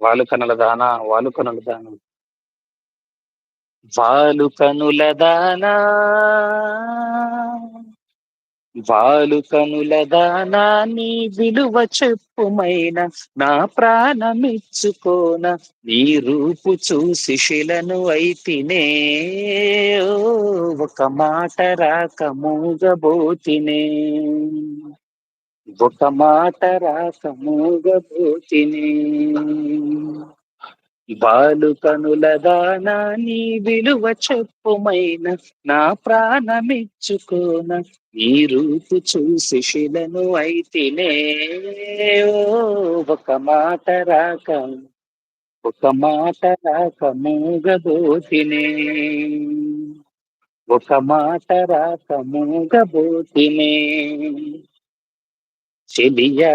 వాలు కనుల దానా వాలు కనుల దానా వాలు కనుల దానా వాలు కనుల దానా నీ విలువ చెప్పుమైన నా ప్రాణమిచ్చుకోన నీ రూపు చూసి శిలను అయితినే ఓ, ఒక మాట రాక మూగబోతినే ఒక మాట రాక మూగబోతినే బాలు కనుల దానా నీ విలువ చెప్పుమైన నా ప్రాణమిచ్చుకోన ఈ రూపు చూసి శిలను అయితినే ఓ, ఒక మాట రాక ఒక మాట రాక మూగబోతినే ఒక మాట రాక మూగబోతినే చెలియా